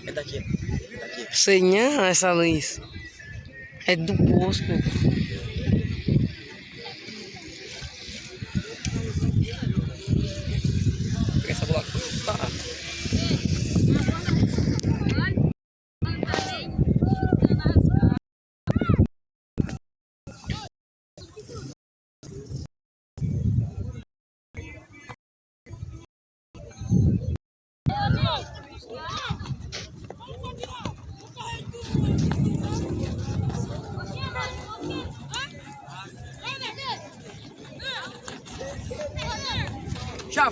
É daqui. É daqui. Sei não, essa luz. É do posto. Pega essa bola. Tá. Tchau.